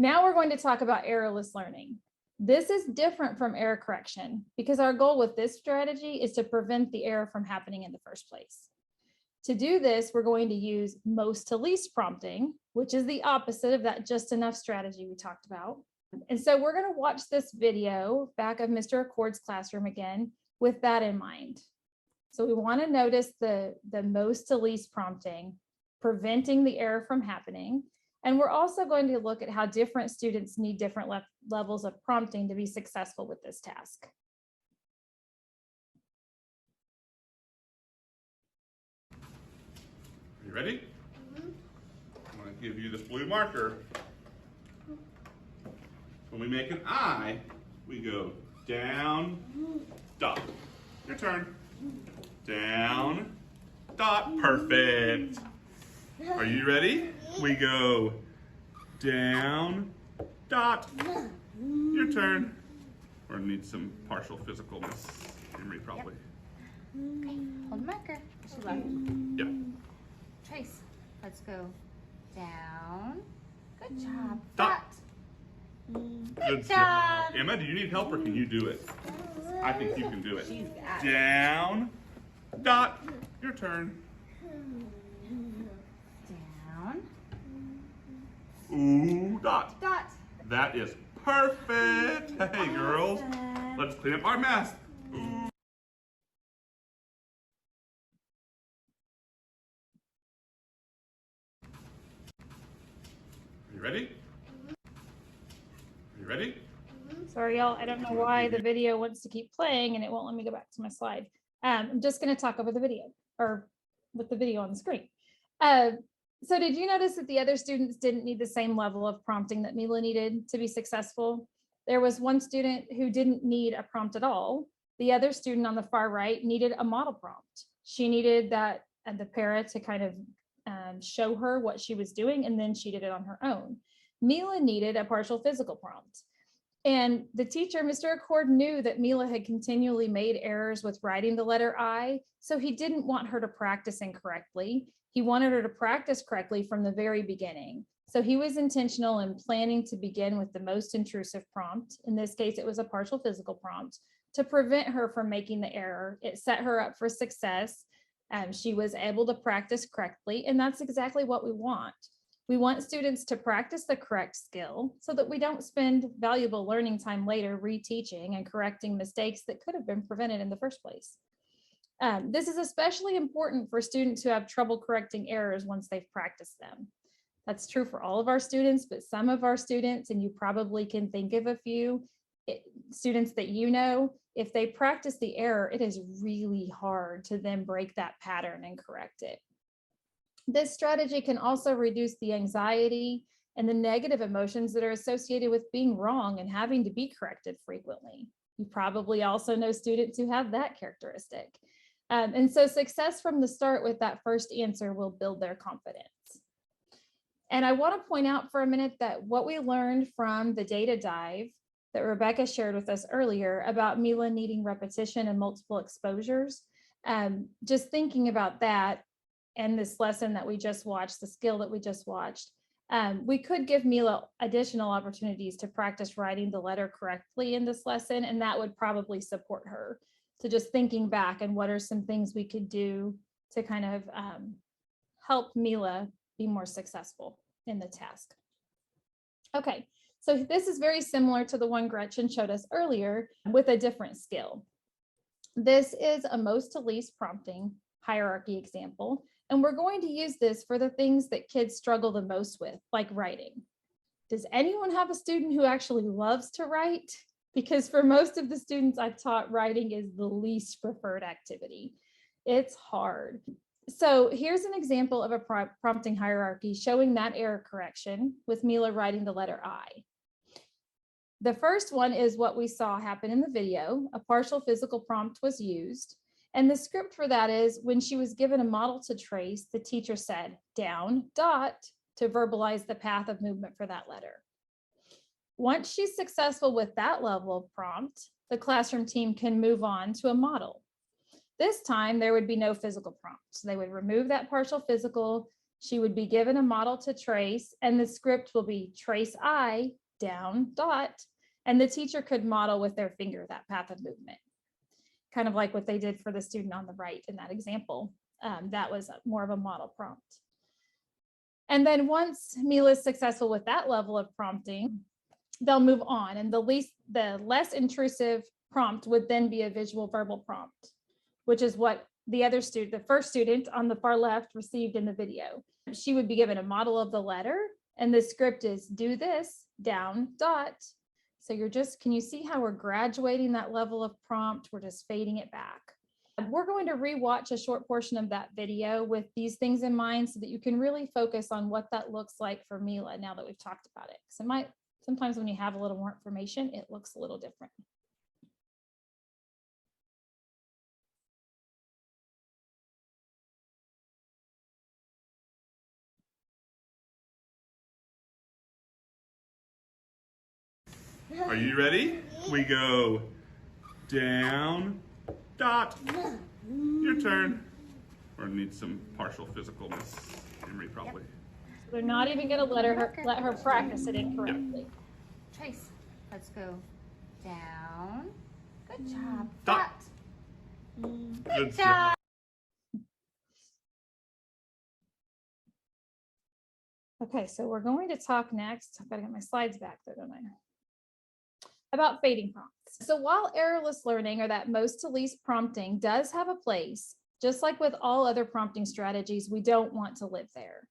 Now we're going to talk about errorless learning. This is different from error correction because our goal with this strategy is to prevent the error from happening in the first place. To do this, we're going to use most to least prompting, which is the opposite of that just enough strategy we talked about. And so we're going to watch this video back of Mr. Accord's classroom again with that in mind. So we want to notice the most to least prompting, preventing the error from happening. And we're also going to look at how different students need different levels of prompting to be successful with this task. Are you ready? I'm going to give you the blue marker. When we make an I, we go down, dot. Your turn. Down, dot. Perfect. Are you ready? We go down, dot. Your turn. We're going to need some partial physicalness, Henry, probably. Okay, hold the marker. Yeah. Trace, let's go down. Good job. Dot. Good job. Emma, do you need help or can you do it? I think you can do it. She's got it. Down, dot. Your turn. Down. Ooh, dot. Dot. That is perfect. Hey, girls, let's clean up our mess. Ooh. Are you ready? Are you ready? Sorry, y'all, I don't know why the video wants to keep playing and it won't let me go back to my slide. I'm just going to talk over the video or with the video on the screen. So did you notice that the other students didn't need the same level of prompting that Mila needed to be successful? There was one student who didn't need a prompt at all. The other student on the far right needed a model prompt. She needed that the para to kind of show her what she was doing, and then she did it on her own. Mila needed a partial physical prompt. And the teacher, Mr. Accord, knew that Mila had continually made errors with writing the letter I, so he didn't want her to practice incorrectly. He wanted her to practice correctly from the very beginning. So he was intentional in planning to begin with the most intrusive prompt. In this case, it was a partial physical prompt to prevent her from making the error. It set her up for success. She was able to practice correctly, and that's exactly what we want. We want students to practice the correct skill so that we don't spend valuable learning time later reteaching and correcting mistakes that could have been prevented in the first place. This is especially important for students who have trouble correcting errors once they've practiced them. That's true for all of our students, but some of our students, and you probably can think of a few students that you know, if they practice the error, it is really hard to then break that pattern and correct it. This strategy can also reduce the anxiety and the negative emotions that are associated with being wrong and having to be corrected frequently. You probably also know students who have that characteristic. And so success from the start with that first answer will build their confidence. And I want to point out for a minute that what we learned from the data dive that Rebecca shared with us earlier about Mila needing repetition and multiple exposures, just thinking about that and this lesson that we just watched, the skill that we just watched, we could give Mila additional opportunities to practice writing the letter correctly in this lesson, and that would probably support her to just thinking back and what are some things we could do to kind of help Mila be more successful in the task. Okay, so this is very similar to the one Gretchen showed us earlier with a different skill. This is a most to least prompting hierarchy example, and we're going to use this for the things that kids struggle the most with, like writing. Does anyone have a student who actually loves to write? Because for most of the students I've taught, writing is the least preferred activity. It's hard. So here's an example of a prompting hierarchy showing that error correction with Mila writing the letter I. The first one is what we saw happen in the video. A partial physical prompt was used. And the script for that is when she was given a model to trace, the teacher said down, dot, to verbalize the path of movement for that letter. Once she's successful with that level of prompt, the classroom team can move on to a model. This time there would be no physical prompt. So they would remove that partial physical, She would be given a model to trace, and the script will be trace I down dot, and the teacher could model with their finger that path of movement, kind of like what they did for the student on the right in that example. That was more of a model prompt. And then once Mila is successful with that level of prompting, they'll move on, and the less intrusive prompt would then be a visual verbal prompt, which is what the first student on the far left received in the video. She would be given a model of the letter, and the script is do this down dot. So can you see how we're graduating that level of prompt? We're just fading it back. We're going to rewatch a short portion of that video with these things in mind so that you can really focus on what that looks like for Mila now that we've talked about it. Because sometimes when you have a little more information, it looks a little different. Are you ready? We go down, dot. Your turn. Or need some partial physicalness. Emery probably. So they're not even going to let her practice it incorrectly. Trace, let's go down. Good job. Dot. Good job. Okay, so we're going to talk next. I've got to get my slides back there, don't I? About fading prompts. So while errorless learning, or that most to least prompting, does have a place, just like with all other prompting strategies, we don't want to live there.